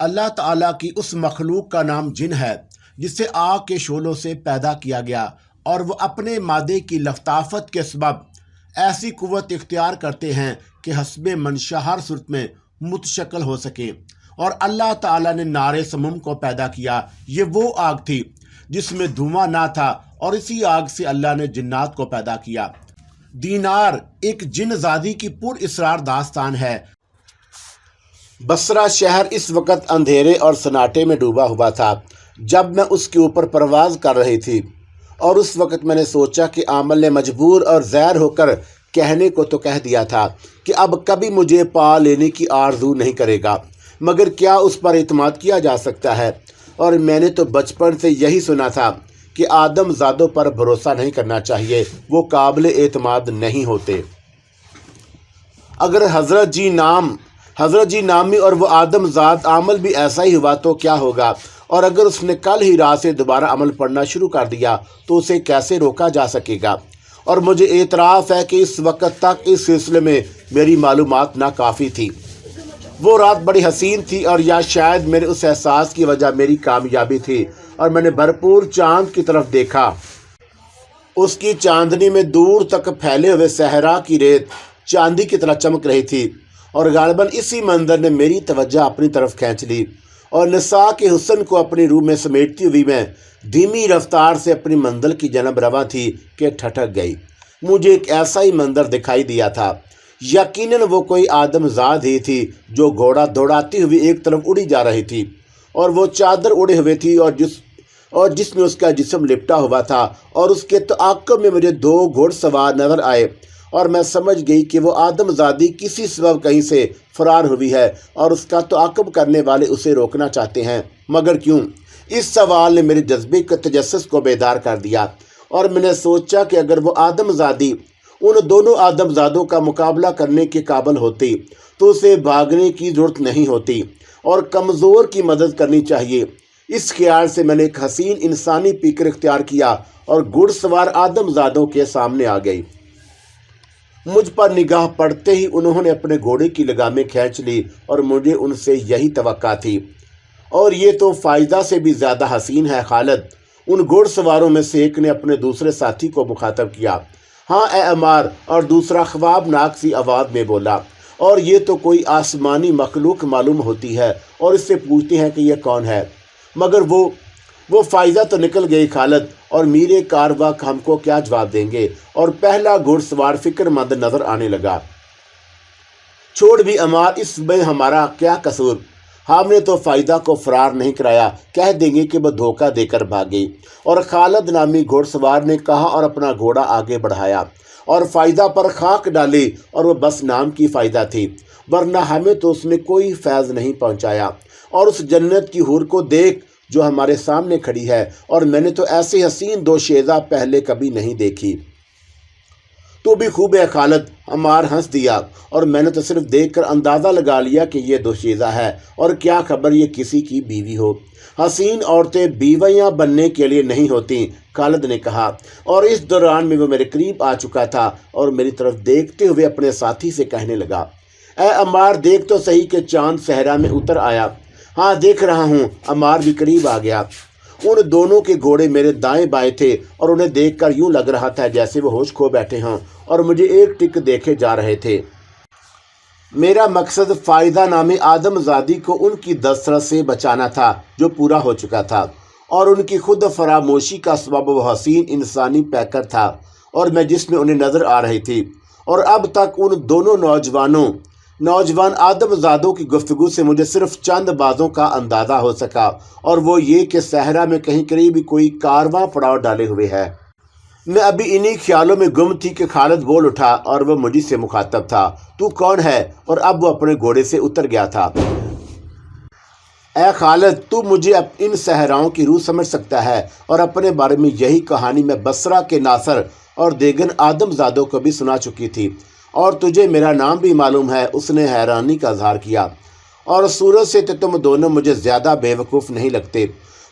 اللہ تعالیٰ کی اس مخلوق کا نام جن ہے جسے آگ کے شعلوں سے پیدا کیا گیا، اور وہ اپنے مادے کی لطافت کے سبب ایسی قوت اختیار کرتے ہیں کہ حسب منشا ہر صورت میں متشکل ہو سکے۔ اور اللہ تعالیٰ نے نار سموم کو پیدا کیا۔ یہ وہ آگ تھی جس میں دھواں نہ تھا، اور اسی آگ سے اللہ نے جنات کو پیدا کیا۔ دینار ایک جن زادی کی پر اسرار داستان ہے۔ بصرہ شہر اس وقت اندھیرے اور سناٹے میں ڈوبا ہوا تھا جب میں اس کے اوپر پرواز کر رہی تھی، اور اس وقت میں نے سوچا کہ عامل نے مجبور اور زیر ہو کر کہنے کو تو کہہ دیا تھا کہ اب کبھی مجھے پا لینے کی آرزو نہیں کرے گا، مگر کیا اس پر اعتماد کیا جا سکتا ہے؟ اور میں نے تو بچپن سے یہی سنا تھا کہ آدم زادوں پر بھروسہ نہیں کرنا چاہیے، وہ قابل اعتماد نہیں ہوتے۔ اگر حضرت جی نامی اور وہ آدم زاد عمل بھی ایسا ہی ہوا تو کیا ہوگا؟ اور اگر اس نے کل ہی رات سے دوبارہ عمل پڑھنا شروع کر دیا تو اسے کیسے روکا جا سکے گا؟ اور مجھے اعتراف ہے کہ اس وقت تک اس سلسلے میں میری معلومات ناکافی تھی۔ وہ رات بڑی حسین تھی، اور یا شاید میرے اس احساس کی وجہ میری کامیابی تھی، اور میں نے بھرپور چاند کی طرف دیکھا۔ اس کی چاندنی میں دور تک پھیلے ہوئے صحرا کی ریت چاندی کی طرح چمک رہی تھی، اور غالباً اسی منظر نے میری توجہ اپنی طرف کھینچ لی، اور نساء کے حسن کو اپنی روح میں سمیٹتی ہوئی میں دھیمی رفتار سے اپنی منزل کی جانب رواں تھی کہ ٹھٹک گئی۔ مجھے ایک ایسا ہی منظر دکھائی دیا تھا، یقیناً وہ کوئی آدم زاد ہی تھی جو گھوڑا دوڑاتی ہوئی ایک طرف اڑی جا رہی تھی، اور وہ چادر اڑے ہوئے تھی اور جس میں اس کا جسم لپٹا ہوا تھا، اور اس کے تعاقب میں مجھے 2 گھوڑ سوار نظر آئے، اور میں سمجھ گئی کہ وہ آدم زادی کسی سبب کہیں سے فرار ہوئی ہے، اور اس کا تعاقب کرنے والے اسے روکنا چاہتے ہیں، مگر کیوں؟ اس سوال نے میرے جذبے کے تجسس کو بیدار کر دیا، اور میں نے سوچا کہ اگر وہ آدم زادی ان دونوں آدم زادوں کا مقابلہ کرنے کے قابل ہوتی تو اسے بھاگنے کی ضرورت نہیں ہوتی، اور کمزور کی مدد کرنی چاہیے۔ اس خیال سے میں نے ایک حسین انسانی پیکر اختیار کیا اور گھڑ سوار آدم زادوں کے سامنے آ گئی۔ مجھ پر نگاہ پڑتے ہی انہوں نے اپنے گھوڑے کی لگامیں کھینچ لی، اور مجھے ان سے یہی توقع تھی۔ اور یہ تو فائدہ سے بھی زیادہ حسین ہے خالد، ان گھوڑ سواروں میں سے ایک نے اپنے دوسرے ساتھی کو مخاطب کیا۔ ہاں اے عمار، اور دوسرا خوابناک سی آواز میں بولا، اور یہ تو کوئی آسمانی مخلوق معلوم ہوتی ہے، اور اس سے پوچھتے ہیں کہ یہ کون ہے؟ مگر وہ فائزہ تو نکل گئی خالد، اور میرے کارواں ہم کو کیا جواب دیں گے؟ اور پہلا گھوڑ سوار فکر مند نظر آنے لگا۔ چھوڑ بھی عمار، اس میں ہمارا کیا قصور؟ ہم نے تو فائدہ کو فرار نہیں کرایا، کہہ دیں گے کہ وہ دھوکہ دے کر بھاگی۔ اور خالد نامی گھوڑ سوار نے کہا، اور اپنا گھوڑا آگے بڑھایا اور فائدہ پر خاک ڈالی، اور وہ بس نام کی فائدہ تھی، ورنہ ہمیں تو اس نے کوئی فیض نہیں پہنچایا۔ اور اس جنت کی حور کو دیکھ جو ہمارے سامنے کھڑی ہے، اور میں نے تو ایسی حسین 2 شیزہ پہلے کبھی نہیں دیکھی۔ تو بھی خوب ہے خالد، عمار ہنس دیا، اور میں نے تو صرف دیکھ کر اندازہ لگا لیا کہ یہ 2 شیزہ ہے، اور کیا خبر یہ کسی کی بیوی ہو۔ حسین عورتیں بیویاں بننے کے لیے نہیں ہوتی، خالد نے کہا، اور اس دوران میں وہ میرے قریب آ چکا تھا، اور میری طرف دیکھتے ہوئے اپنے ساتھی سے کہنے لگا، اے عمار دیکھ تو صحیح کہ چاند صحرا میں اتر آیا۔ ہاں دیکھ رہا ہوں۔ عمار بھی قریب آ گیا۔ ان دونوں کے گھوڑے میرے دائیں بائیں تھے، اور انہیں دیکھ کر یوں لگ رہا تھا جیسے وہ ہوش کھو بیٹھے ہوں اور مجھے ایک ٹک دیکھے جا رہے تھے۔ میرا مقصد فائدہ نامی آدم زادی کو ان کی دسترس سے بچانا تھا جو پورا ہو چکا تھا، اور ان کی خود فراموشی کا سبب وہ حسین انسانی پیکر تھا، اور میں جس میں انہیں نظر آ رہی تھی۔ اور اب تک ان دونوں نوجوان آدم زادوں کی گفتگو سے مجھے صرف چند باتوں کا اندازہ ہو سکا، اور وہ یہ کہ صحرا میں کہیں قریب کوئی کارواں پڑاؤ ڈالے ہوئے ہے۔ میں ابھی انہی خیالوں میں گم تھی کہ خالد بول اٹھا، اور وہ مجھے سے مخاطب تھا، تو کون ہے؟ اور اب وہ اپنے گھوڑے سے اتر گیا تھا۔ اے خالد، تو مجھے ان صحراؤں کی روح سمجھ سکتا ہے، اور اپنے بارے میں یہی کہانی میں بصرہ کے ناصر اور دیگر آدم زادوں کو بھی سنا چکی تھی، اور تجھے میرا نام بھی معلوم ہے۔ اس نے حیرانی کا اظہار کیا، اور صورت سے تو تم دونوں مجھے زیادہ بے وقوف نہیں لگتے،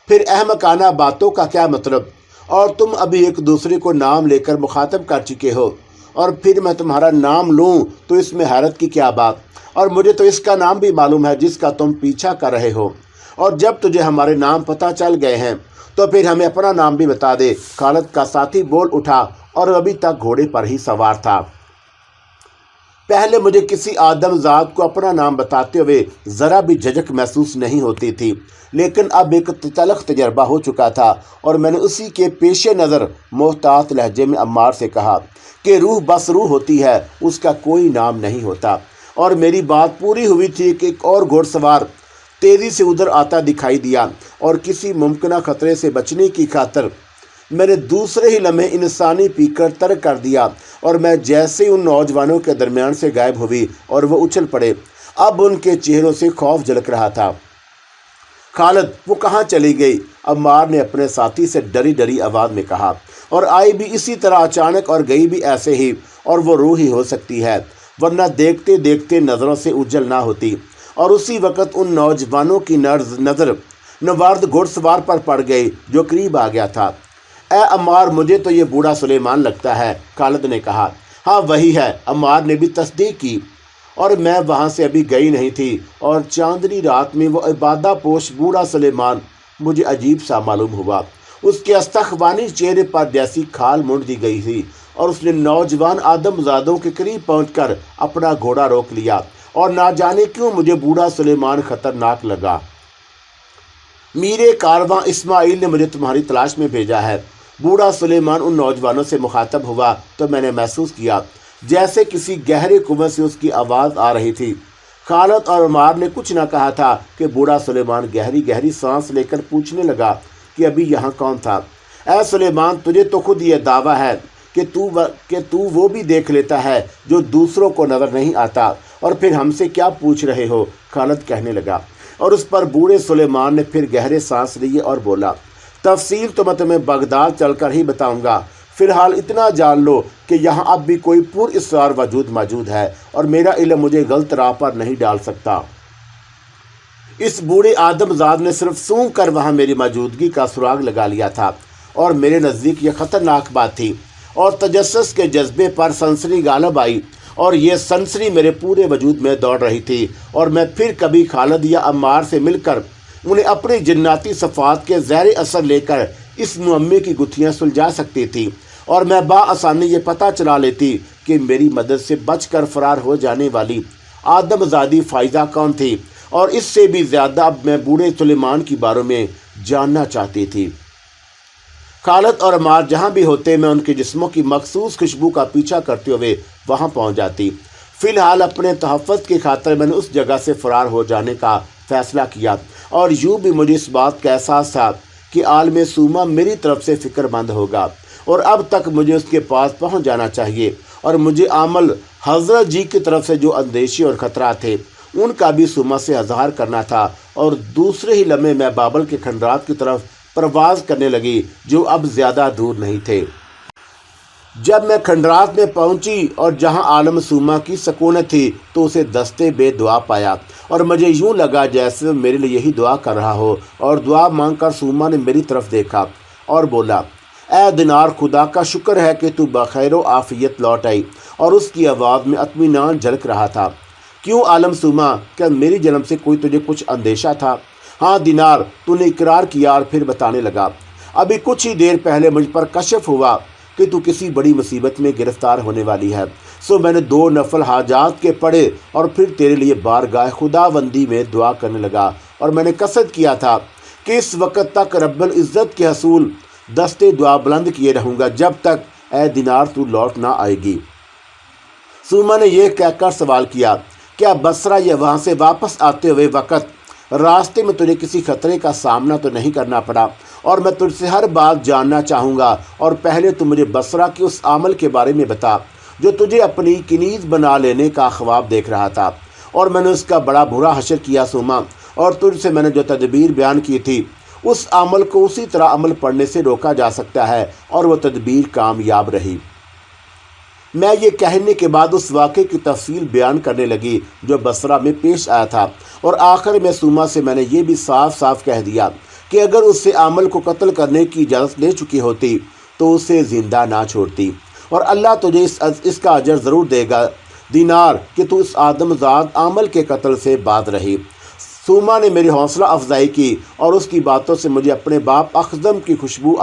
پھر احمقانہ باتوں کا کیا مطلب؟ اور تم ابھی ایک دوسرے کو نام لے کر مخاطب کر چکے ہو، اور پھر میں تمہارا نام لوں تو اس میں حیرت کی کیا بات؟ اور مجھے تو اس کا نام بھی معلوم ہے جس کا تم پیچھا کر رہے ہو، اور جب تجھے ہمارے نام پتہ چل گئے ہیں تو پھر ہمیں اپنا نام بھی بتا دے۔ خالد کا ساتھی بول اٹھا اور ابھی تک گھوڑے پر ہی سوار تھا۔ پہلے مجھے کسی آدم ذات کو اپنا نام بتاتے ہوئے ذرا بھی جھجک محسوس نہیں ہوتی تھی، لیکن اب ایک تلخ تجربہ ہو چکا تھا اور میں نے اسی کے پیش نظر محتاط لہجے میں عمار سے کہا کہ روح بس روح ہوتی ہے، اس کا کوئی نام نہیں ہوتا۔ اور میری بات پوری ہوئی تھی کہ ایک اور گھوڑ سوار تیزی سے ادھر آتا دکھائی دیا، اور کسی ممکنہ خطرے سے بچنے کی خاطر میں نے دوسرے ہی لمحے انسانی پیکر ترک کر دیا، اور میں جیسے ان نوجوانوں کے درمیان سے غائب ہوئی اور وہ اچھل پڑے۔ اب ان کے چہروں سے خوف جھلک رہا تھا۔ خالد، وہ کہاں چلی گئی؟ عمار نے اپنے ساتھی سے ڈری ڈری آواز میں کہا، اور آئی بھی اسی طرح اچانک اور گئی بھی ایسے ہی، اور وہ روح ہی ہو سکتی ہے، ورنہ دیکھتے دیکھتے نظروں سے اوجھل نہ ہوتی۔ اور اسی وقت ان نوجوانوں کی نظر نوارد گھوڑ سوار پر پڑ گئی جو قریب آ گیا تھا۔ اے عمار، مجھے تو یہ بوڑھا سلیمان لگتا ہے، خالد نے کہا۔ ہاں وہی ہے، عمار نے بھی تصدیق کی، اور میں وہاں سے ابھی گئی نہیں تھی، اور چاندنی رات میں وہ عبادہ پوش بوڑھا سلیمان مجھے عجیب سا معلوم ہوا۔ اس کے استخوانی چہرے پر جیسی کھال مونڈ دی گئی تھی، اور اس نے نوجوان آدم زادوں کے قریب پہنچ کر اپنا گھوڑا روک لیا، اور نہ جانے کیوں مجھے بوڑھا سلیمان خطرناک لگا۔ میرے کارواں اسماعیل نے مجھے تمہاری تلاش میں بھیجا ہے، بوڑھا سلیمان ان نوجوانوں سے مخاطب ہوا تو میں نے محسوس کیا جیسے کسی گہرے کنویں سے اس کی آواز آ رہی تھی۔ خالد اور عمار نے کچھ نہ کہا تھا کہ بوڑھا سلیمان گہری گہری سانس لے کر پوچھنے لگا کہ ابھی یہاں کون تھا؟ اے سلیمان، تجھے تو خود یہ دعویٰ ہے کہ تو وہ بھی دیکھ لیتا ہے جو دوسروں کو نظر نہیں آتا، اور پھر ہم سے کیا پوچھ رہے ہو؟ خالد کہنے لگا، اور اس پر بوڑھے سلیمان نے پھر گہرے سانس لیے اور بولا، تفصیل تو میں تمہیں بغداد چل کر ہی بتاؤں گا، فی الحال اتنا جان لو کہ یہاں اب بھی کوئی پر اسرار وجود موجود ہے، اور میرا علم مجھے غلط راہ پر نہیں ڈال سکتا۔ اس بوڑھے آدم زاد نے صرف سونگ کر وہاں میری موجودگی کا سراغ لگا لیا تھا، اور میرے نزدیک یہ خطرناک بات تھی، اور تجسس کے جذبے پر سنسنی غالب آئی، اور یہ سنسنی میرے پورے وجود میں دوڑ رہی تھی، اور میں پھر کبھی خالد یا عمار سے مل کر انہیں اپنی جناتی صفات کے زیر اثر لے کر اس معمے کی گتھیاں سلجھا سکتی تھی، اور میں بآسانی یہ پتہ چلا لیتی کہ میری مدد سے بچ کر فرار ہو جانے والی آدم زادی فائزہ کون تھی، اور اس سے بھی زیادہ اب میں بوڑھے سلیمان کی بارے میں جاننا چاہتی تھی۔ خالد اور عمار جہاں بھی ہوتے، میں ان کے جسموں کی مخصوص خوشبو کا پیچھا کرتے ہوئے وہاں پہنچ جاتی۔ فی الحال اپنے تحفظ کی خاطر میں نے اس جگہ سے فرار ہو جانے کا فیصلہ کیا، اور یوں بھی مجھے اس بات کا احساس تھا کہ عالم سوما میری طرف سے فکر مند ہوگا، اور اب تک مجھے اس کے پاس پہنچ جانا چاہیے، اور مجھے عامل حضرت جی کی طرف سے جو اندیشے اور خطرات تھے ان کا بھی سوما سے اظہار کرنا تھا، اور دوسرے ہی لمحے میں بابل کے کھنڈرات کی طرف پرواز کرنے لگی جو اب زیادہ دور نہیں تھے۔ جب میں کھنڈرات میں پہنچی اور جہاں عالم سوما کی سکونت تھی تو اسے دستے بے دعا پایا، اور مجھے یوں لگا جیسے وہ میرے لیے یہی دعا کر رہا ہو، اور دعا مانگ کر سوما نے میری طرف دیکھا اور بولا، اے دینار، خدا کا شکر ہے کہ تو بخیر و عافیت لوٹ آئی، اور اس کی آواز میں اطمینان جھلک رہا تھا۔ کیوں عالم سوما، کیا میری جنم سے کوئی تجھے کچھ اندیشہ تھا؟ ہاں دینار، تو نے اقرار کیا، اور پھر بتانے لگا، ابھی کچھ ہی دیر پہلے مجھ پر کشف ہوا کہ تو کسی بڑی مصیبت میں گرفتار ہونے والی ہے، سو میں نے 2 نفل حاجات کے پڑھے، اور پھر تیرے لیے بارگاہ خداوندی میں دعا کرنے لگا، اور میں نے قصد کیا تھا کہ اس وقت تک رب العزت کے حصول دستے دعا بلند کیے رہوں گا جب تک اے دینار تو لوٹ نہ آئے گی۔ سوما نے یہ کہہ کر سوال کیا، کیا بصرہ یا وہاں سے واپس آتے ہوئے وقت راستے میں تجھے کسی خطرے کا سامنا تو نہیں کرنا پڑا؟ اور میں تجھ سے ہر بات جاننا چاہوں گا، اور پہلے تو مجھے بصرہ کے اس عمل کے بارے میں بتا جو تجھے اپنی کنیز بنا لینے کا خواب دیکھ رہا تھا، اور میں نے اس کا بڑا برا حشر کیا سوما، اور تجھ سے میں نے جو تدبیر بیان کی تھی اس عمل کو اسی طرح عمل پڑنے سے روکا جا سکتا ہے، اور وہ تدبیر کامیاب رہی۔ میں یہ کہنے کے بعد اس واقعے کی تفصیل بیان کرنے لگی جو بصرہ میں پیش آیا تھا، اور آخر میں سوما سے میں نے یہ بھی صاف صاف کہہ دیا کہ اگر اس سے عامل کو قتل کرنے کی اجازت لے چکی ہوتی تو اسے زندہ نہ چھوڑتی، اور اللہ تجھے اس کا اجر ضرور دے گا دینار کہ تو اس آدم زاد عامل کے قتل سے باز رہی۔ سوما نے میری حوصلہ افزائی کی اور اس کی باتوں سے مجھے اپنے باپ اخزم کی خوشبو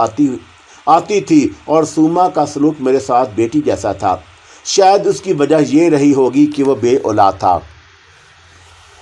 آتی تھی اور سوما کا سلوک میرے ساتھ بیٹی جیسا تھا۔ شاید اس کی وجہ یہ رہی ہوگی کہ وہ بے اولاد تھا۔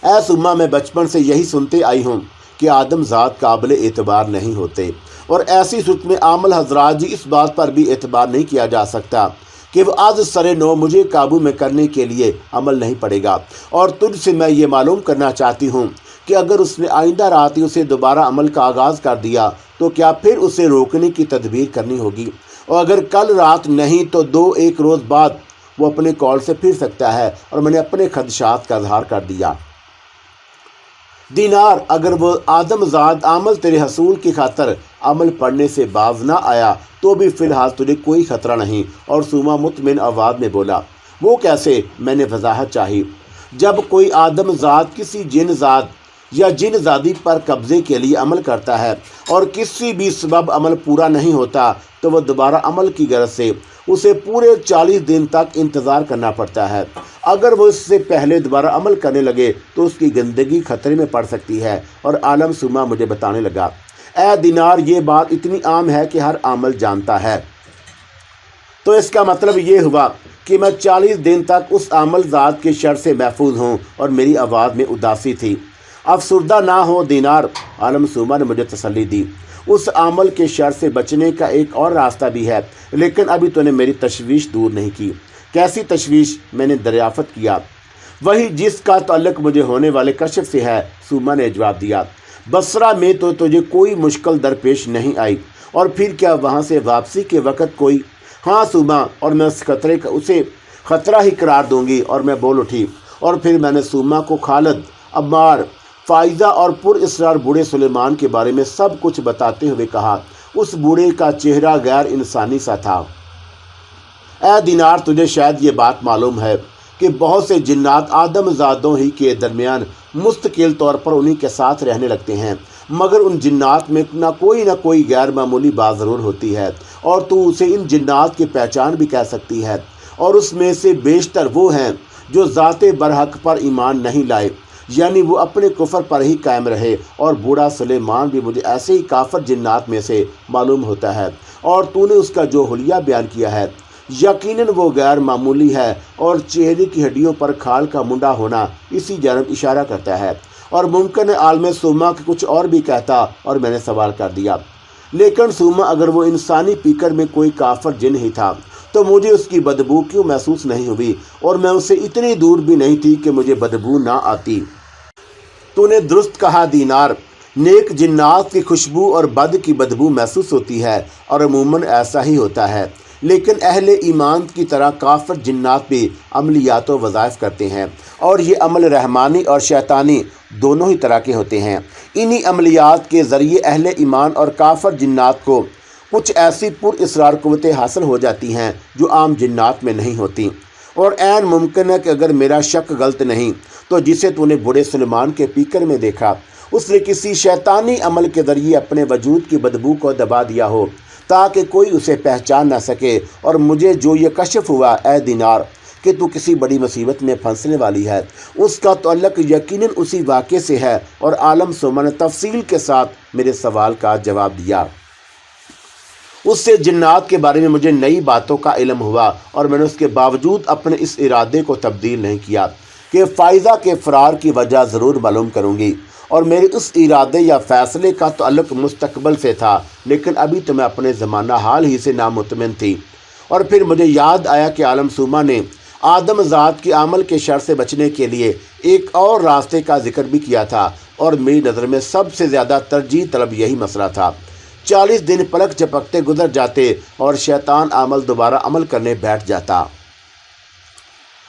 اے سوما، میں بچپن سے یہی سنتے آئی ہوں کہ آدم ذات قابل اعتبار نہیں ہوتے، اور ایسی صورت میں عامل حضرات جی اس بات پر بھی اعتبار نہیں کیا جا سکتا کہ وہ آج سر نو مجھے قابو میں کرنے کے لیے عمل نہیں پڑے گا۔ اور تجھ سے میں یہ معلوم کرنا چاہتی ہوں کہ اگر اس نے آئندہ رات ہی اسے دوبارہ عمل کا آغاز کر دیا تو کیا پھر اسے روکنے کی تدبیر کرنی ہوگی، اور اگر کل رات نہیں تو 2-1 روز بعد وہ اپنے قول سے پھر سکتا ہے۔ اور میں نے اپنے خدشات کا اظہار کر دیا۔ دینار، اگر وہ آدم زاد عامل تیرے حصول کی خاطر عمل پڑھنے سے باز نہ آیا تو بھی فی الحال تجھے کوئی خطرہ نہیں۔ اور سوما مطمئن آواز میں بولا، وہ کیسے؟ میں نے وضاحت چاہی۔ جب کوئی آدم زاد کسی جن زاد یا جن زادی پر قبضے کے لیے عمل کرتا ہے اور کسی بھی سبب عمل پورا نہیں ہوتا تو وہ دوبارہ عمل کی غرض سے اسے پورے 40 دن تک انتظار کرنا پڑتا ہے۔ اگر وہ اس سے پہلے دوبارہ عمل کرنے لگے تو اس کی زندگی خطرے میں پڑ سکتی ہے۔ اور عالم سوما مجھے بتانے لگا، اے دینار، یہ بات اتنی عام ہے کہ ہر عامل جانتا ہے۔ تو اس کا مطلب یہ ہوا کہ میں 40 دن تک اس عامل ذات کے شر سے محفوظ ہوں۔ اور میری آواز میں اداسی تھی۔ افسردہ نہ ہو دینار، عالم سوما نے مجھے تسلی دی، اس عمل کے شر سے بچنے کا ایک اور راستہ بھی ہے، لیکن ابھی تو نے میری تشویش دور نہیں کی۔ کیسی تشویش؟ میں نے دریافت کیا۔ وہی جس کا تعلق مجھے ہونے والے کشف سے ہے، سوما نے جواب دیا۔ بصرہ میں تو تجھے کوئی مشکل درپیش نہیں آئی، اور پھر کیا وہاں سے واپسی کے وقت کوئی؟ ہاں سوما، اور میں اسے خطرہ ہی قرار دوں گی۔ اور میں بول اٹھی، اور پھر میں نے سوما کو خالد، عمار، فائزہ اور پر اسرار بوڑھے سلیمان کے بارے میں سب کچھ بتاتے ہوئے کہا۔ اس بوڑھے کا چہرہ غیر انسانی سا تھا۔ اے دینار، تجھے شاید یہ بات معلوم ہے کہ بہت سے جنات آدم زادوں ہی کے درمیان مستقل طور پر انہی کے ساتھ رہنے لگتے ہیں، مگر ان جنات میں نہ کوئی غیر معمولی بات ضرور ہوتی ہے، اور تو اسے ان جنات کی پہچان بھی کہہ سکتی ہے۔ اور اس میں سے بیشتر وہ ہیں جو ذات برحق پر ایمان نہیں لائے، یعنی وہ اپنے کفر پر ہی قائم رہے۔ اور بوڑھا سلیمان بھی مجھے ایسے ہی کافر جنات میں سے معلوم ہوتا ہے، اور تو نے اس کا جو حلیہ بیان کیا ہے یقیناً وہ غیر معمولی ہے، اور چہرے کی ہڈیوں پر کھال کا منڈا ہونا اسی جانب اشارہ کرتا ہے۔ اور ممکن ہے عالم سوما کہ کچھ اور بھی کہتا، اور میں نے سوال کر دیا، لیکن سوما، اگر وہ انسانی پیکر میں کوئی کافر جن ہی تھا تو مجھے اس کی بدبو کیوں محسوس نہیں ہوئی؟ اور میں اس سے اتنی دور بھی نہیں تھی کہ مجھے بدبو نہ آتی۔ تو نے درست کہا دینار، نیک جنات کی خوشبو اور بد کی بدبو محسوس ہوتی ہے، اور عموماً ایسا ہی ہوتا ہے، لیکن اہل ایمان کی طرح کافر جنات بھی عملیات و وظائف کرتے ہیں، اور یہ عمل رحمانی اور شیطانی دونوں ہی طرح کے ہوتے ہیں۔ انہی عملیات کے ذریعے اہل ایمان اور کافر جنات کو کچھ ایسی پر اسرار قوتیں حاصل ہو جاتی ہیں جو عام جنات میں نہیں ہوتی۔ اور عین ممکن ہے کہ اگر میرا شک غلط نہیں تو جسے تو نے بوڑھے سلیمان کے پیکر میں دیکھا، اس نے کسی شیطانی عمل کے ذریعے اپنے وجود کی بدبو کو دبا دیا ہو تاکہ کوئی اسے پہچان نہ سکے۔ اور مجھے جو یہ کشف ہوا اے دینار کہ تو کسی بڑی مصیبت میں پھنسنے والی ہے، اس کا تعلق یقیناً اسی واقعے سے ہے۔ اور عالم سوما نے تفصیل کے ساتھ میرے سوال کا جواب دیا۔ اس سے جنات کے بارے میں مجھے نئی باتوں کا علم ہوا، اور میں نے اس کے باوجود اپنے اس ارادے کو تبدیل نہیں کیا کہ فائزہ کے فرار کی وجہ ضرور معلوم کروں گی۔ اور میرے اس ارادے یا فیصلے کا تعلق مستقبل سے تھا، لیکن ابھی تو میں اپنے زمانہ حال ہی سے نامطمئن تھی۔ اور پھر مجھے یاد آیا کہ عالم سوما نے آدم ذات کے عمل کے شر سے بچنے کے لیے ایک اور راستے کا ذکر بھی کیا تھا، اور میری نظر میں سب سے زیادہ ترجیح طلب یہی مسئلہ تھا۔ 40 دن پلک جھپکتے گزر جاتے اور شیطان عمل دوبارہ عمل کرنے بیٹھ جاتا۔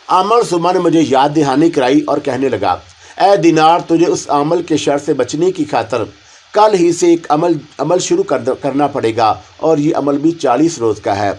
عامل سوما نے مجھے یاد دہانی کرائی اور کہنے لگا، اے دینار، تجھے اس عمل کے شر سے بچنے کی خاطر کل ہی سے ایک عمل شروع کرنا پڑے گا، اور یہ عمل بھی 40 روز کا ہے،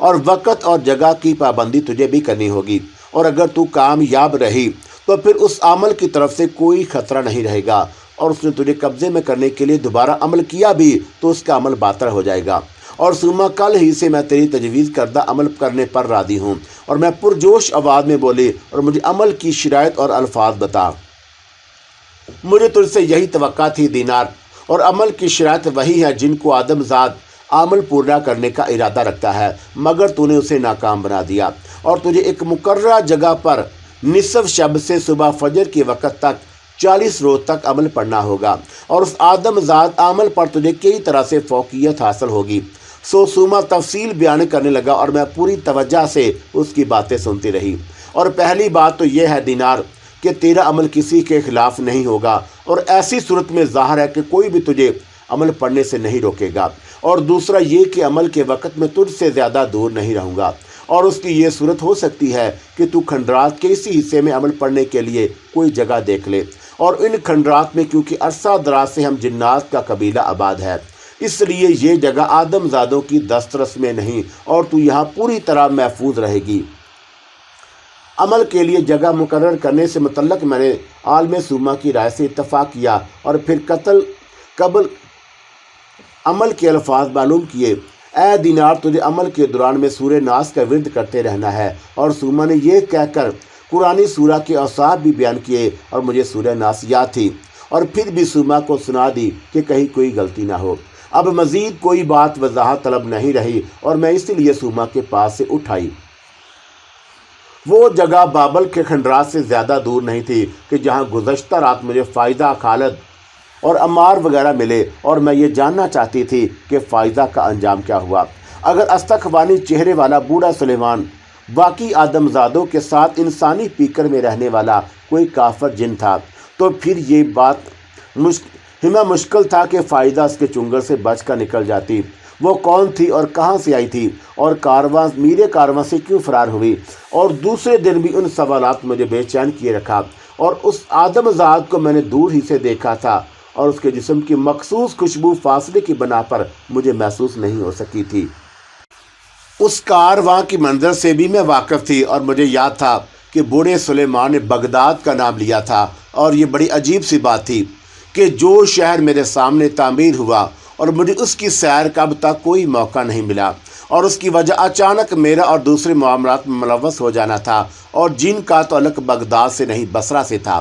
اور وقت اور جگہ کی پابندی تجھے بھی کرنی ہوگی۔ اور اگر تو کامیاب رہی تو پھر اس عمل کی طرف سے کوئی خطرہ نہیں رہے گا، اور اس نے تجھے قبضے میں کرنے کے لیے دوبارہ عمل کیا بھی تو اس کا عمل باطل ہو جائے گا۔ اور سوما کل ہی سے میں تیری تجویز کردہ عمل کرنے پر راضی ہوں۔ اور میں پرجوش آواز میں بولی، اور مجھے عمل کی شرائط اور الفاظ بتا۔ مجھے تجھ سے یہی توقع تھی دینار، اور عمل کی شرائط وہی ہے جن کو آدم زاد عمل پورا کرنے کا ارادہ رکھتا ہے، مگر تو نے اسے ناکام بنا دیا۔ اور تجھے ایک مقررہ جگہ پر نصف شب سے صبح فجر کے وقت تک 40 روز تک عمل پڑھنا ہوگا، اور اس آدم زاد عمل پر تجھے کئی طرح سے فوقیت حاصل ہوگی۔ سوما تفصیل بیان کرنے لگا، اور میں پوری توجہ سے اس کی باتیں سنتی رہی۔ اور پہلی بات تو یہ ہے دینار کہ تیرا عمل کسی کے خلاف نہیں ہوگا، اور ایسی صورت میں ظاہر ہے کہ کوئی بھی تجھے عمل پڑھنے سے نہیں روکے گا۔ اور دوسرا یہ کہ عمل کے وقت میں تجھ سے زیادہ دور نہیں رہوں گا، اور اس کی یہ صورت ہو سکتی ہے کہ تو کھنڈرات کے اسی حصے میں عمل پڑھنے کے لیے کوئی جگہ دیکھ لے۔ اور ان کھنڈرات میں کیونکہ عرصہ دراز سے ہم جنات کا قبیلہ آباد ہے، اس لیے یہ جگہ آدم زادوں کی دسترس میں نہیں، اور تو یہاں پوری طرح محفوظ رہے گی۔ عمل کے لیے جگہ مقرر کرنے سے متعلق میں نے عالم سوما کی رائے سے اتفاق کیا، اور پھر قبل عمل کے الفاظ معلوم کیے۔ اے دینار، تجھے عمل کے دوران میں سورہ ناس کا ورد کرتے رہنا ہے۔ اور سوما نے یہ کہہ کر قرآنی سورہ کے اوصاف بھی بیان کیے، اور مجھے سورہ ناس یاد تھی، اور پھر بھی سوما کو سنا دی کہ کہیں کوئی غلطی نہ ہو۔ اب مزید کوئی بات وضاحت طلب نہیں رہی، اور میں اسی لیے سوما کے پاس سے اٹھ آئی۔ وہ جگہ بابل کے کھنڈرات سے زیادہ دور نہیں تھی کہ جہاں گزشتہ رات مجھے فائدہ، خالد اور عمار وغیرہ ملے، اور میں یہ جاننا چاہتی تھی کہ فائدہ کا انجام کیا ہوا۔ اگر استخوانی چہرے والا بوڑھا سلیمان باقی آدم زادوں کے ساتھ انسانی پیکر میں رہنے والا کوئی کافر جن تھا، تو پھر یہ بات مشکل تھا کہ فائدہ اس کے چنگل سے بچ کر نکل جاتی۔ وہ کون تھی اور کہاں سے آئی تھی، اور میرے کارواں سے کیوں فرار ہوئی؟ اور دوسرے دن بھی ان سوالات مجھے بے چین کیے رکھا، اور اس آدم زاد کو میں نے دور ہی سے دیکھا تھا، اور اس کے جسم کی مخصوص خوشبو فاصلے کی بنا پر مجھے محسوس نہیں ہو سکی تھی۔ اس کارواں کی منظر سے بھی میں واقف تھی، اور مجھے یاد تھا کہ بوڑھے سلیمان نے بغداد کا نام لیا تھا، اور یہ بڑی عجیب سی بات تھی کہ جو شہر میرے سامنے تعمیر ہوا، اور مجھے اس کی سیر کا اب تک کوئی موقع نہیں ملا، اور اس کی وجہ اچانک میرا اور دوسرے معاملات میں ملوث ہو جانا تھا، اور جن کا تعلق بغداد سے نہیں بصرہ سے تھا۔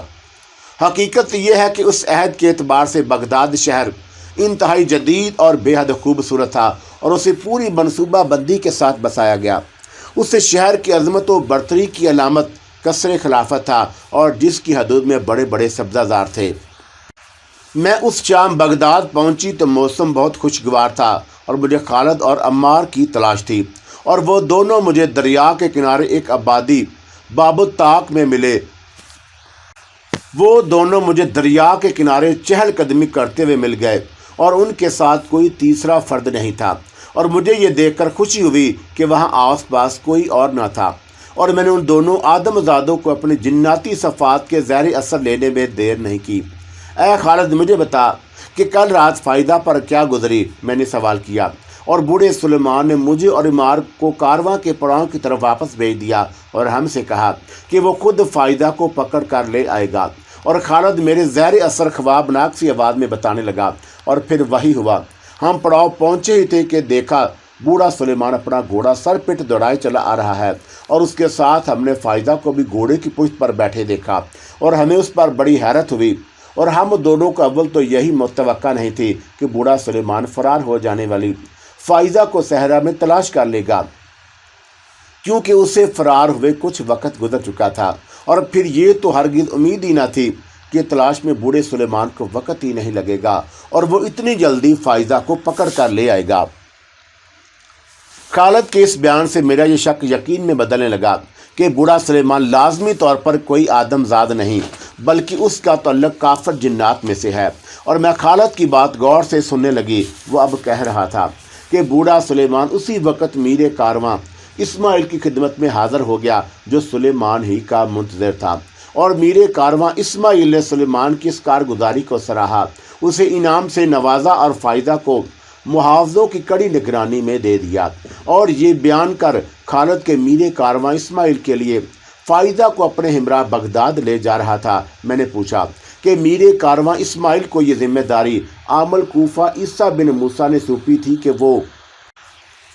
حقیقت یہ ہے کہ اس عہد کے اعتبار سے بغداد شہر انتہائی جدید اور بے حد خوبصورت تھا، اور اسے پوری منصوبہ بندی کے ساتھ بسایا گیا۔ اس شہر کی عظمت و برتری کی علامت قصر خلافت تھا، اور جس کی حدود میں بڑے بڑے سبزہ زار تھے۔ میں اس شام بغداد پہنچی تو موسم بہت خوشگوار تھا، اور مجھے خالد اور عمار کی تلاش تھی، اور وہ دونوں مجھے دریا کے کنارے ایک آبادی باب الطاق میں ملے۔ وہ دونوں مجھے دریا کے کنارے چہل قدمی کرتے ہوئے مل گئے، اور ان کے ساتھ کوئی تیسرا فرد نہیں تھا، اور مجھے یہ دیکھ کر خوشی ہوئی کہ وہاں آس پاس کوئی اور نہ تھا، اور میں نے ان دونوں آدم زادوں کو اپنے جناتی صفات کے زیر اثر لینے میں دیر نہیں کی۔ اے خالد، مجھے بتا کہ کل رات فائدہ پر کیا گزری؟ میں نے سوال کیا، اور بوڑھے سلیمان نے مجھے اور عمار کو کارواں کے پڑاؤ کی طرف واپس بھیج دیا، اور ہم سے کہا کہ وہ خود فائدہ کو پکڑ کر لے آئے گا۔ اور خالد میرے زیر اثر خوابناک سی آواز میں بتانے لگا، اور پھر وہی ہوا۔ ہم پڑاؤ پہنچے ہی تھے کہ دیکھا بوڑھا سلیمان اپنا گھوڑا سر پٹ دوڑائے چلا آ رہا ہے، اور اس کے ساتھ ہم نے فائدہ کو بھی گھوڑے کی پشت پر بیٹھے دیکھا، اور ہمیں اس پر بڑی حیرت ہوئی، اور ہم دونوں کو اول تو یہی متوقع نہیں تھی کہ بوڑھا سلیمان فرار ہو جانے والی فائدہ کو صحرا میں تلاش کر لے گا، کیونکہ اسے فرار ہوئے کچھ وقت گزر چکا تھا، اور پھر یہ تو ہرگز امید ہی نہ تھی کہ تلاش میں بوڑھے سلیمان کو وقت ہی نہیں لگے گا، اور وہ اتنی جلدی فائدہ کو پکڑ کر لے آئے گا۔ خالد کے اس بیان سے میرا یہ شک یقین میں بدلنے لگا کہ بوڑھا سلیمان لازمی طور پر کوئی آدم زاد نہیں، بلکہ اس کا تعلق کافر جنات میں سے ہے، اور میں خالد کی بات غور سے سننے لگی۔ وہ اب کہہ رہا تھا کہ بوڑھا سلیمان اسی وقت میرے کارواں اسماعیل کی خدمت میں حاضر ہو گیا، جو سلیمان ہی کا منتظر تھا، اور میرے کارواں اسماعیل نے سلیمان کی اس کارگزاری کو سراہا، اسے انعام سے نوازا، اور فائدہ کو محافظوں کی کڑی نگرانی میں دے دیا۔ اور یہ بیان کر خالد کے میرے کارواں اسماعیل کے لیے فائدہ کو اپنے ہمراہ بغداد لے جا رہا تھا، میں نے پوچھا کہ میرے کارواں اسماعیل کو یہ ذمہ داری عامل کوفہ عیسیٰ بن موسیٰ نے سونپی تھی کہ وہ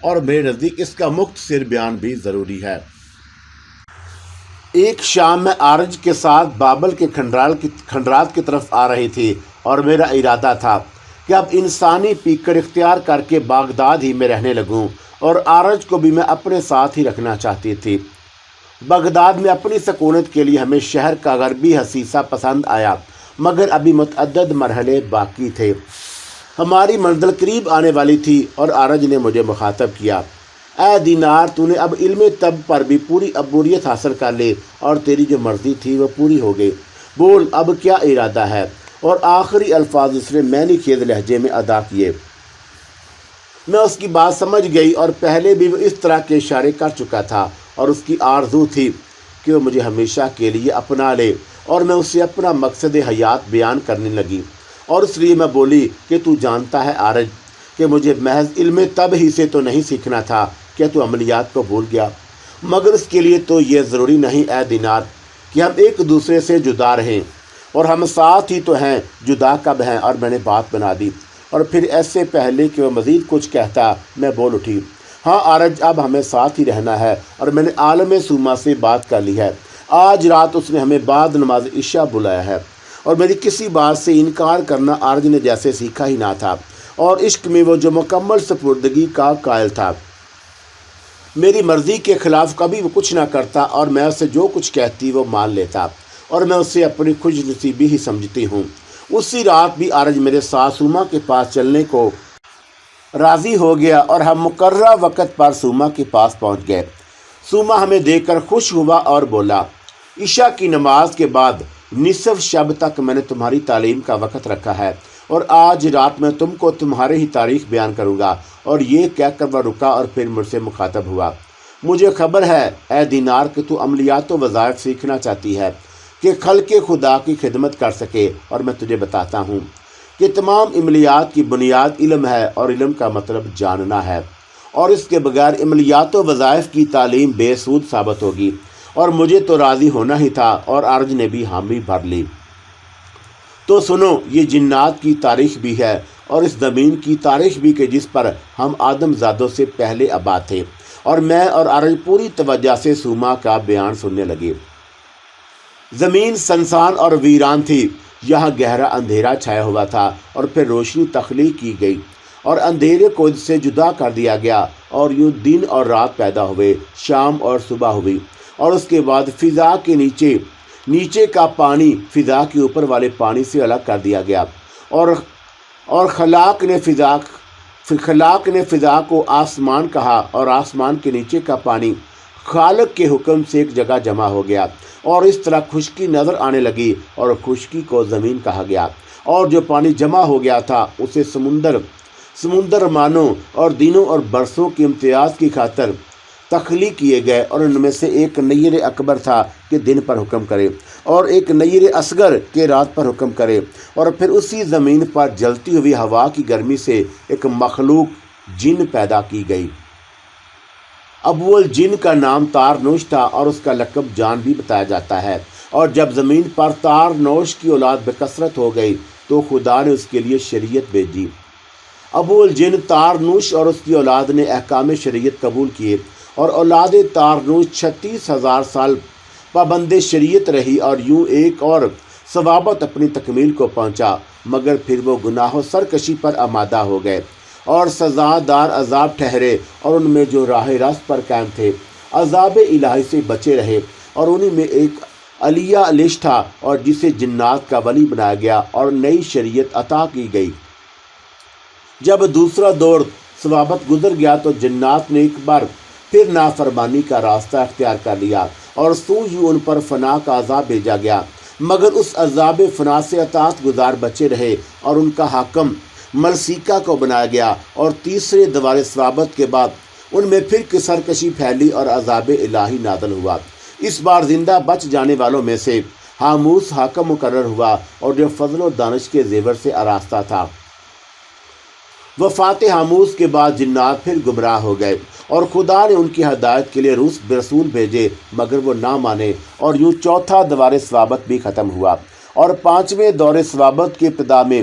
اور میرے نزدیک اس کا مختصر بیان بھی ضروری ہے۔ ایک شام میں آرج کے ساتھ بابل کے کھنڈرات کی طرف آ رہی تھی اور میرا ارادہ تھا کہ اب انسانی پیکر اختیار کر کے بغداد ہی میں رہنے لگوں، اور آرج کو بھی میں اپنے ساتھ ہی رکھنا چاہتی تھی۔ بغداد میں اپنی سکونت کے لیے ہمیں شہر کا غربی حصہ پسند آیا، مگر ابھی متعدد مرحلے باقی تھے۔ ہماری منزل قریب آنے والی تھی اور آرج نے مجھے مخاطب کیا، اے دینار، تو نے اب علم طب پر بھی پوری عبوریت حاصل کر لی اور تیری جو مرضی تھی وہ پوری ہو گئی، بول اب کیا ارادہ ہے؟ اور آخری الفاظ اس نے معنی خیز لہجے میں ادا کیے۔ میں اس کی بات سمجھ گئی، اور پہلے بھی وہ اس طرح کے اشارے کر چکا تھا، اور اس کی آرزو تھی کہ وہ مجھے ہمیشہ کے لیے اپنا لے، اور میں اسے اپنا مقصد حیات بیان کرنے لگی۔ اور اس لیے میں بولی کہ تو جانتا ہے آرج کہ مجھے محض علم طب ہی سے تو نہیں سیکھنا تھا، کیا تو عملیات کو بھول گیا؟ مگر اس کے لیے تو یہ ضروری نہیں اے دینار کہ ہم ایک دوسرے سے جدا رہیں، اور ہم ساتھ ہی تو ہیں، جدا کب ہیں؟ اور میں نے بات بنا دی، اور پھر ایسے پہلے کہ وہ مزید کچھ کہتا میں بول اٹھی، ہاں آرج، اب ہمیں ساتھ ہی رہنا ہے، اور میں نے عالم سوما سے بات کر لی ہے۔ آج رات اس نے ہمیں بعد نماز عشاء بلایا ہے، اور میری کسی بات سے انکار کرنا آرج نے جیسے سیکھا ہی نہ تھا، اور عشق میں وہ جو مکمل سپردگی کا قائل تھا۔ میری مرضی کے خلاف کبھی وہ کچھ نہ کرتا، اور میں اسے جو کچھ کہتی وہ مان لیتا، اور میں اسے اپنی خوش نصیبی ہی سمجھتی ہوں۔ اسی رات بھی آرج میرے ساتھ سوما کے پاس چلنے کو راضی ہو گیا، اور ہم مقررہ وقت پر سوما کے پاس پہنچ گئے۔ سوما ہمیں دیکھ کر خوش ہوا اور بولا، عشاء کی نماز کے بعد نصف شب تک میں نے تمہاری تعلیم کا وقت رکھا ہے، اور آج رات میں تم کو تمہارے ہی تاریخ بیان کروں گا۔ اور یہ کہہ کر وہ رکا اور پھر مجھ سے مخاطب ہوا، مجھے خبر ہے اے دینار کہ تو عملیات و وظائف سیکھنا چاہتی ہے کہ خلق خدا کی خدمت کر سکے، اور میں تجھے بتاتا ہوں کہ تمام عملیات کی بنیاد علم ہے، اور علم کا مطلب جاننا ہے، اور اس کے بغیر عملیات و وظائف کی تعلیم بے سود ثابت ہوگی۔ اور مجھے تو راضی ہونا ہی تھا، اور آرج نے بھی حامی بھر لی۔ تو سنو، یہ جنات کی تاریخ بھی ہے، اور اس زمین کی تاریخ بھی کہ جس پر ہم آدم زادوں سے پہلے آباد تھے۔ اور میں اور آرج پوری توجہ سے سوما کا بیان سننے لگے۔ زمین سنسان اور ویران تھی، یہاں گہرا اندھیرا چھایا ہوا تھا، اور پھر روشنی تخلیق کی گئی، اور اندھیرے کو اس سے جدا کر دیا گیا، اور یوں دن اور رات پیدا ہوئے، شام اور صبح ہوئی۔ اور اس کے بعد فضا کے نیچے کا پانی فضا کے اوپر والے پانی سے الگ کر دیا گیا، اور خلاق نے فضا کو آسمان کہا، اور آسمان کے نیچے کا پانی خالق کے حکم سے ایک جگہ جمع ہو گیا، اور اس طرح خشکی نظر آنے لگی، اور خشکی کو زمین کہا گیا۔ اور جو پانی جمع ہو گیا تھا اسے سمندر مانوں اور دنوں اور برسوں کی امتیاز کی خاطر تخلیق کیے گئے، اور ان میں سے ایک نیر اکبر تھا کہ دن پر حکم کرے، اور ایک نیر اصغر کے رات پر حکم کرے۔ اور پھر اسی زمین پر جلتی ہوئی ہوا کی گرمی سے ایک مخلوق جن پیدا کی گئی۔ اول جن کا نام تارنوش تھا، اور اس کا لقب جان بھی بتایا جاتا ہے۔ اور جب زمین پر تارنوش کی اولاد بکثرت ہو گئی تو خدا نے اس کے لیے شریعت بھیجی۔ اول جن تارنوش اور اس کی اولاد نے احکام شریعت قبول کیے، اور اولاد تارنوش 36,000 سال پابند شریعت رہی، اور یوں ایک اور ثوابت اپنی تکمیل کو پہنچا، مگر پھر وہ گناہ و سرکشی پر آمادہ ہو گئے، اور سزا دار عذاب ٹھہرے، اور ان میں جو راہ راست پر قائم تھے عذاب الہی سے بچے رہے۔ اور انہی میں ایک علیہ علیش تھا، اور جسے جنات کا ولی بنایا گیا اور نئی شریعت عطا کی گئی۔ جب دوسرا دور ثوابت گزر گیا تو جنات نے ایک بار پھر نافرمانی کا راستہ اختیار کر لیا، اور سوئیوں ان پر فنا کا عذاب بھیجا گیا، مگر اس عذاب فنا سے اطاعت گزار بچے رہے، اور ان کا حاکم ملسیکا کو بنایا گیا۔ اور تیسرے دوار ثوابت کے بعد ان میں پھر سرکشی پھیلی اور عذاب الہی نازل ہوا۔ اس بار زندہ بچ جانے والوں میں سے حاموس حاکم مقرر ہوا، اور جو فضل و دانش کے زیور سے آراستہ تھا۔ وفات حاموس کے بعد جنات پھر گمراہ ہو گئے، اور خدا نے ان کی ہدایت کے لیے رسول بھیجے، مگر وہ نہ مانے، اور یوں چوتھا دوار ثوابت بھی ختم ہوا۔ اور پانچویں دور ثوابت کی ابتدا میں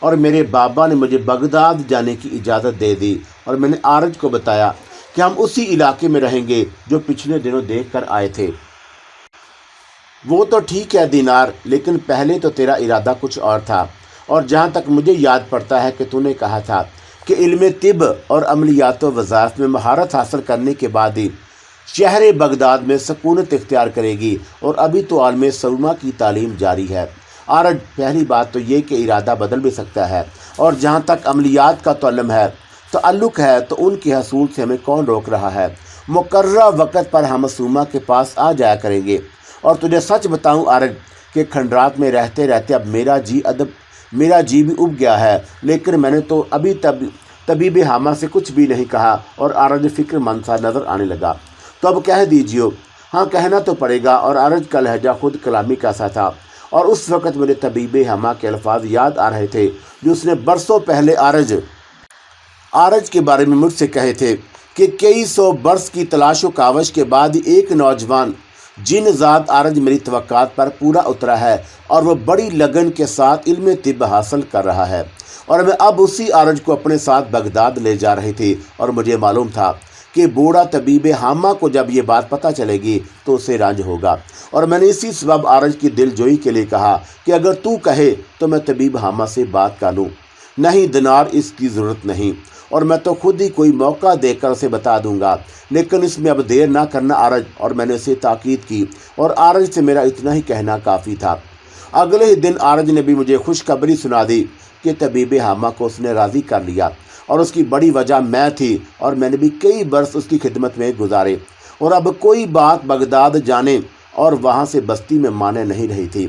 اور میرے بابا نے مجھے بغداد جانے کی اجازت دے دی اور میں نے آرج کو بتایا کہ ہم اسی علاقے میں رہیں گے جو پچھلے دنوں دیکھ کر آئے تھے۔ وہ تو ٹھیک ہے دینار، لیکن پہلے تو تیرا ارادہ کچھ اور تھا، اور جہاں تک مجھے یاد پڑتا ہے کہ تو نے کہا تھا کہ علم طب اور عملیات و وظائف میں مہارت حاصل کرنے کے بعد ہی شہر بغداد میں سکونت اختیار کرے گی، اور ابھی تو عالم سلما کی تعلیم جاری ہے۔ آرج، پہلی بات تو یہ کہ ارادہ بدل بھی سکتا ہے، اور جہاں تک عملیات کا تعلق ہے تو ان کے حصول سے ہمیں کون روک رہا ہے؟ مقررہ وقت پر ہم سلما کے پاس آ جایا کریں گے۔ اور تجھے سچ بتاؤں آرج کہ کھنڈرات میں رہتے رہتے اب میرا جی بھی اب گیا ہے، لیکن میں نے تو ابھی طبیب حامہ سے کچھ بھی نہیں کہا۔ اور آرج فکر مند سا نظر آنے لگا۔ تو اب کہہ دیجیے۔ ہاں، کہنا تو پڑے گا۔ اور آرج کا لہجہ خود کلامی کا سا تھا، اور اس وقت مجھے طبیب حامہ کے الفاظ یاد آ رہے تھے جو اس نے برسوں پہلے آرج کے بارے میں مجھ سے کہے تھے کہ کئی سو برس کی تلاش و کاوش کے بعد ایک نوجوان جن ذات آرج میری توقعات پر پورا اترا ہے، اور وہ بڑی لگن کے ساتھ علم طب حاصل کر رہا ہے، اور میں اب اسی آرج کو اپنے ساتھ بغداد لے جا رہی تھی۔ اور مجھے معلوم تھا کہ بوڑھا طبیب حامہ کو جب یہ بات پتہ چلے گی تو اسے رنج ہوگا، اور میں نے اسی سبب آرج کی دل جوئی کے لیے کہا کہ اگر تو کہے تو میں طبیب حامہ سے بات کر لوں۔ نہیں دینار، اس کی ضرورت نہیں، اور میں تو خود ہی کوئی موقع دے کر اسے بتا دوں گا، لیکن اس میں اب دیر نہ کرنا آرج۔ اور میں نے اسے تاکید کی، اور آرج سے میرا اتنا ہی کہنا کافی تھا۔ اگلے ہی دن آرج نے بھی مجھے خوشخبری سنا دی کہ طبیب حامہ کو اس نے راضی کر لیا، اور اس کی بڑی وجہ میں تھی، اور میں نے بھی کئی برس اس کی خدمت میں گزارے، اور اب کوئی بات بغداد جانے اور وہاں سے بستی میں مانے نہیں رہی تھی۔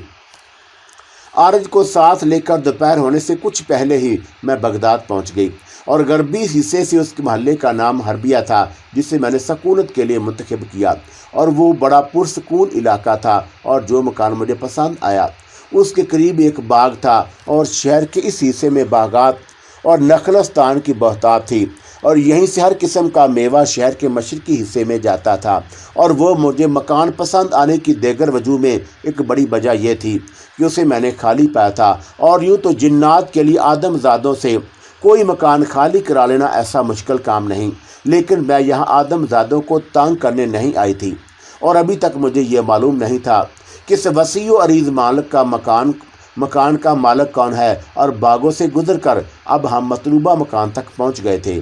آرج کو ساتھ لے کر دوپہر ہونے سے کچھ پہلے ہی میں بغداد پہنچ گئی، اور غربی حصے سے اس کے محلے کا نام حربیہ تھا، جسے میں نے سکونت کے لیے منتخب کیا، اور وہ بڑا پرسکون علاقہ تھا۔ اور جو مکان مجھے پسند آیا، اس کے قریب ایک باغ تھا، اور شہر کے اس حصے میں باغات اور نخلستان کی بہتات تھی، اور یہیں سے ہر قسم کا میوہ شہر کے مشرقی حصے میں جاتا تھا۔ اور وہ مجھے مکان پسند آنے کی دیگر وجوہ میں ایک بڑی وجہ یہ تھی کہ اسے میں نے خالی پایا تھا، اور یوں تو جنات کے لیے آدم زادوں سے کوئی مکان خالی کرا لینا ایسا مشکل کام نہیں، لیکن میں یہاں آدم زادوں کو تنگ کرنے نہیں آئی تھی، اور ابھی تک مجھے یہ معلوم نہیں تھا کہ اس وسیع و عریض مالک کا مکان کا مالک کون ہے۔ اور باغوں سے گزر کر اب ہم مطلوبہ مکان تک پہنچ گئے تھے۔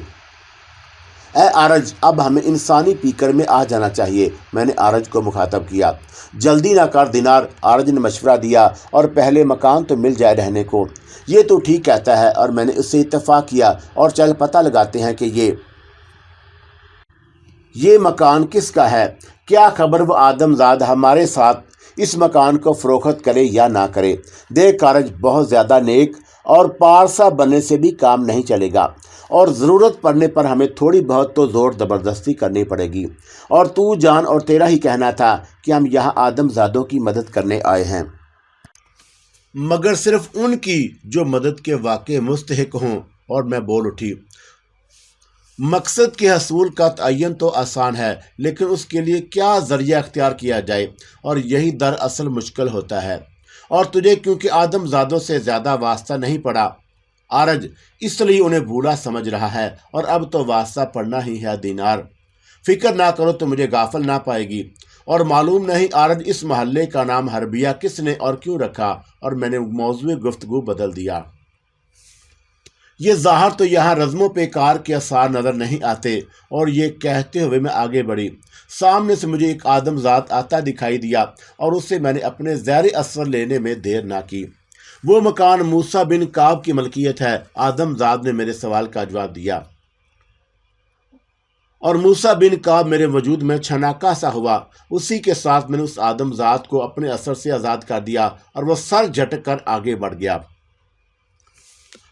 اے آرج، اب ہمیں انسانی پیکر میں آ جانا چاہیے، میں نے آرج کو مخاطب کیا۔ جلدی نہ کر دینار، آرج نے مشورہ دیا، اور پہلے مکان تو مل جائے رہنے کو۔ یہ تو ٹھیک کہتا ہے، اور میں نے اس سے اتفاق کیا، اور چل پتہ لگاتے ہیں کہ یہ مکان کس کا ہے۔ کیا خبر وہ آدم زاد ہمارے ساتھ اس مکان کو فروخت کرے یا نہ کرے۔ دیکھ آرج، بہت زیادہ نیک اور پارسا بننے سے بھی کام نہیں چلے گا، اور ضرورت پڑنے پر ہمیں تھوڑی بہت تو زور زبردستی کرنی پڑے گی۔ اور تو جان، اور تیرا ہی کہنا تھا کہ ہم یہاں آدم زادوں کی مدد کرنے آئے ہیں، مگر صرف ان کی جو مدد کے واقع مستحق ہوں۔ اور میں بول اٹھی، مقصد کے حصول کا تعین تو آسان ہے، لیکن اس کے لیے کیا ذریعہ اختیار کیا جائے، اور یہی دراصل مشکل ہوتا ہے۔ اور تجھے کیونکہ آدم زادوں سے زیادہ واسطہ نہیں پڑا آرج، اس لیے انہیں بھولا سمجھ رہا ہے، اور اب تو واسطہ پڑنا ہی ہے دینار۔ فکر نہ کرو تو مجھے غافل نہ پائے گی۔ اور معلوم نہیں آرج، اس محلے کا نام حربیہ کس نے اور کیوں رکھا؟ اور میں نے موضوع گفتگو بدل دیا۔ یہ ظاہر تو یہاں رزم و پیکار کے آثار نظر نہیں آتے۔ اور یہ کہتے ہوئے میں آگے بڑھی۔ سامنے سے مجھے ایک آدم ذات آتا دکھائی دیا، اور اسے میں نے اپنے زیر اثر لینے میں دیر نہ کی۔ وہ مکان موسیٰ بن کعب کی ملکیت ہے، آدم زاد نے میرے سوال کا جواب دیا، اور موسیٰ بن کعب میرے وجود میں چھناکا سا ہوا۔ اسی کے ساتھ میں نے اس آدم ذات کو اپنے اثر سے آزاد کر دیا، اور وہ سر جھٹک کر آگے بڑھ گیا۔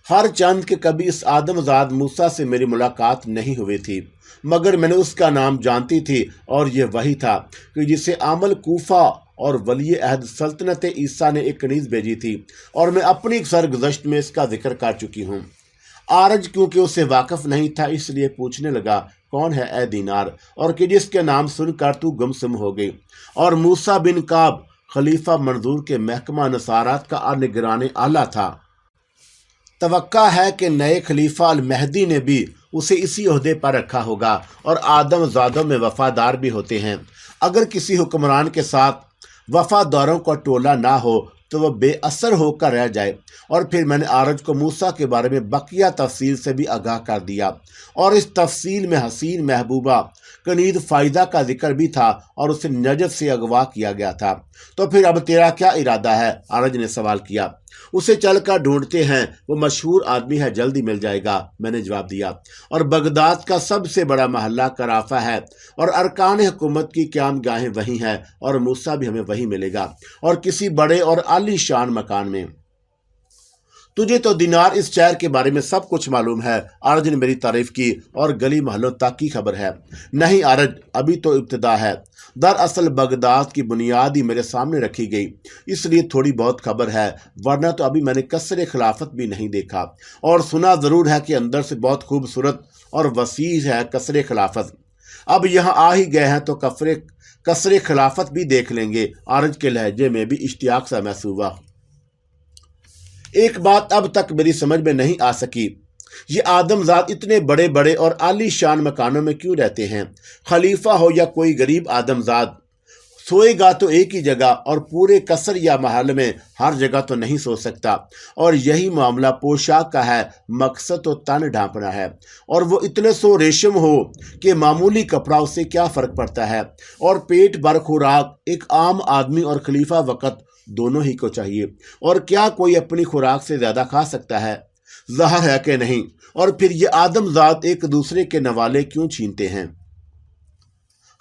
ہر چند کہ کبھی اس آدم زاد موسیٰ سے میری ملاقات نہیں ہوئی تھی، مگر میں نے اس کا نام جانتی تھی، اور یہ وہی تھا کہ جسے عامل کوفہ اور ولی عہد سلطنت عیسیٰ نے ایک کنیز بھیجی تھی، اور میں اپنی سرگزشت میں اس کا ذکر کر چکی ہوں۔ آرج کیونکہ اسے واقف نہیں تھا، اس لیے پوچھنے لگا، کون ہے اے دینار، اور کہ جس کے نام سن کر تو گمسم ہو گئی؟ اور موسیٰ بن کعب خلیفہ منظور کے محکمہ نصارات کا نگران اعلیٰ تھا۔ توقع ہے کہ نئے خلیفہ المہدی نے بھی اسے اسی عہدے پر رکھا ہوگا اور آدم زادوں میں وفادار بھی ہوتے ہیں۔ اگر کسی حکمران کے ساتھ وفاداروں کا ٹولہ نہ ہو تو وہ بے اثر ہو کر رہ جائے۔ اور پھر میں نے عارج کو موسیٰ کے بارے میں بقیہ تفصیل سے بھی آگاہ کر دیا، اور اس تفصیل میں حسین محبوبہ کنید فائدہ کا ذکر بھی تھا اور اسے نجد سے اغوا کیا گیا تھا۔ تو پھر اب تیرا کیا ارادہ ہے؟ عارج نے سوال کیا۔ اسے چل کر ڈھونڈتے ہیں، وہ مشہور آدمی ہے، جلدی مل جائے گا، میں نے جواب دیا۔ اور بغداد کا سب سے بڑا محلہ کرافہ ہے اور ارکان حکومت کی قیام گاہیں وہی ہیں، اور موسیٰ بھی ہمیں وہی ملے گا اور کسی بڑے اور عالی شان مکان میں۔ تجھے تو دینار اس شہر کے بارے میں سب کچھ معلوم ہے، عارج نے میری تعریف کی، اور گلی محلوں تک کی خبر ہے۔ نہیں عارج، ابھی تو ابتدا ہے۔ دراصل بغداد کی بنیاد ہی میرے سامنے رکھی گئی، اس لیے تھوڑی بہت خبر ہے، ورنہ تو ابھی میں نے قصر خلافت بھی نہیں دیکھا، اور سنا ضرور ہے کہ اندر سے بہت خوبصورت اور وسیع ہے قصر خلافت۔ اب یہاں آ ہی گئے ہیں تو قصر خلافت بھی دیکھ لیں گے، عارج کے لہجے میں بھی اشتیاق سا محسوس ہوا۔ ایک بات اب تک میری سمجھ میں نہیں آ سکی، یہ آدمزاد اتنے بڑے بڑے اور عالی شان مکانوں میں کیوں رہتے ہیں؟ خلیفہ ہو یا کوئی غریب آدمزاد، سوئے گا تو ایک ہی جگہ، اور پورے قصر یا محل میں ہر جگہ تو نہیں سو سکتا۔ اور یہی معاملہ پوشاک کا ہے، مقصد تو تن ڈھانپنا ہے، اور وہ اتنے سو ریشم ہو کہ معمولی کپڑا اس سے کیا فرق پڑتا ہے؟ اور پیٹ بھر خوراک ایک عام آدمی اور خلیفہ وقت دونوں ہی کو چاہیے، اور کیا کوئی اپنی خوراک سے زیادہ کھا سکتا ہے؟ ظاہر ہے کہ نہیں۔ اور پھر یہ آدمزاد ایک دوسرے کے نوالے کیوں چھینتے ہیں؟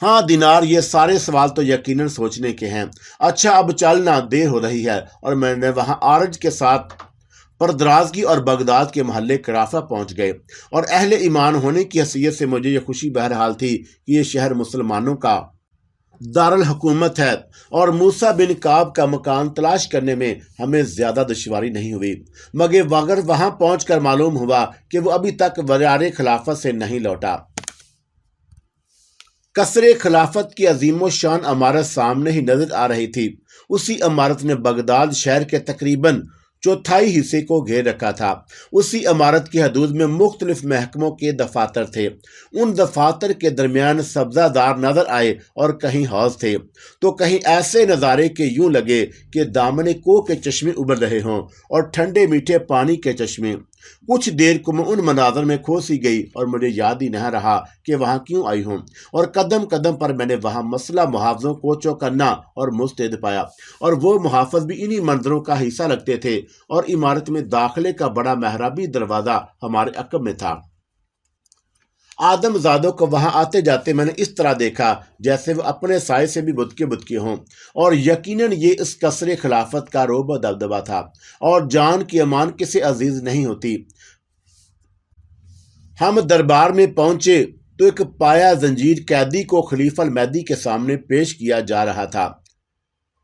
ہاں دینار، یہ سارے سوال تو یقیناً سوچنے کے ہیں۔ اچھا اب چلنا، دیر ہو رہی ہے۔ اور میں نے وہاں عارج کے ساتھ پردرازگی اور بغداد کے محلے کرافہ پہنچ گئے، اور اہل ایمان ہونے کی حیثیت سے مجھے یہ خوشی بہرحال تھی کہ یہ شہر مسلمانوں کا دارالحکومت ہے، اور موسیٰ بن کعب کا مکان تلاش کرنے میں ہمیں زیادہ دشواری نہیں ہوئی، مگر وہاں پہنچ کر معلوم ہوا کہ وہ ابھی تک وزار خلافت سے نہیں لوٹا۔ قصر خلافت کی عظیم و شان عمارت سامنے ہی نظر آ رہی تھی۔ اسی عمارت نے بغداد شہر کے تقریباً چوتھائی حصے کو گھیر رکھا تھا۔ اسی عمارت کی حدود میں مختلف محکموں کے دفاتر تھے، ان دفاتر کے درمیان سبزہ دار نظر آئے، اور کہیں حوض تھے تو کہیں ایسے نظارے کہ یوں لگے کہ دامن کوہ کے چشمے ابل رہے ہوں، اور ٹھنڈے میٹھے پانی کے چشمے۔ کچھ دیر کو میں ان مناظر میں کھو سی گئی، اور مجھے یاد ہی نہ رہا کہ وہاں کیوں آئی ہوں، اور قدم قدم پر میں نے وہاں مسلح محافظوں کو چوکنا اور مستعد پایا، اور وہ محافظ بھی انہی منظروں کا حصہ لگتے تھے، اور عمارت میں داخلے کا بڑا محرابی دروازہ ہمارے عقب میں تھا۔ آدم زادوں کو وہاں آتے جاتے میں نے اس طرح دیکھا جیسے وہ اپنے سائے سے بھی بدکے ہوں، اور یقیناً یہ اس قصر خلافت کا رعب و دبدبہ تھا، اور جان کی امان کسے عزیز نہیں ہوتی۔ ہم دربار میں پہنچے تو ایک پایا زنجیر قیدی کو خلیفہ المہدی کے سامنے پیش کیا جا رہا تھا،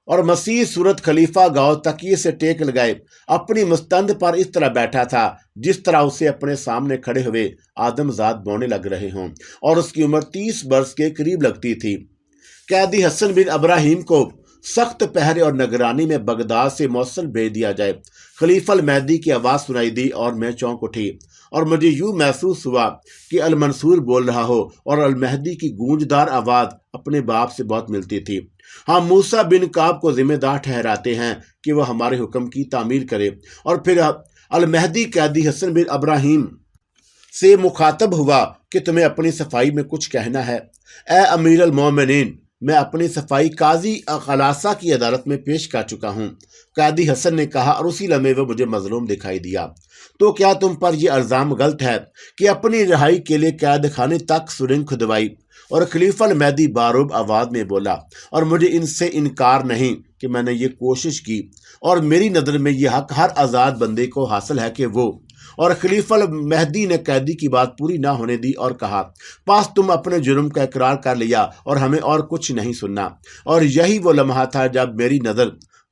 اور مسیح صورت خلیفہ گاؤ تکیے سے ٹیک لگائے اپنی مستند پر اس طرح بیٹھا تھا جس طرح اسے اپنے سامنے کھڑے ہوئے آدمزاد بونے لگ رہے ہوں، اور اس کی عمر 30 برس کے قریب لگتی تھی۔ قیدی حسن بن ابراہیم کو سخت پہرے اور نگرانی میں بغداد سے موصل بھیج دیا جائے۔ خلیفہ المہدی کی آواز سنائی دی اور میں چونک اٹھی، اور مجھے یوں محسوس ہوا کہ المنصور بول رہا ہو، اور المہدی کی گونجدار آواز اپنے باپ سے بہت ملتی تھی۔ ہم موسیٰ بن کعب کو ذمہ دار ٹھہراتے ہیں کہ وہ ہمارے حکم کی تعمیل کرے، اور پھر المہدی قیدی حسن بن ابراہیم سے مخاطب ہوا کہ تمہیں اپنی صفائی میں کچھ کہنا ہے۔ اے امیر المومنین، میں اپنی صفائی قاضی خلاصہ کی عدالت میں پیش کر چکا ہوں، قیدی حسن نے کہا، اور اسی لمحے وہ مجھے مظلوم دکھائی دیا۔ تو کیا تم پر یہ الزام غلط ہے کہ اپنی رہائی کے لیے قید خانے تک سرنگ کھدوائی؟ اور خلیفہ المہدی باروب آواز میں بولا، اور مجھے ان سے انکار نہیں کہ میں نے یہ کوشش کی، اور میری نظر میں یہ حق ہر آزاد بندے کو حاصل ہے کہ وہ۔ اور خلیفہ المہدی نے قیدی کی بات پوری نہ ہونے دی اور کہا، پاس تم اپنے جرم کا اقرار کر لیا اور ہمیں اور کچھ نہیں سننا۔ اور یہی وہ لمحہ تھا جب میری نظر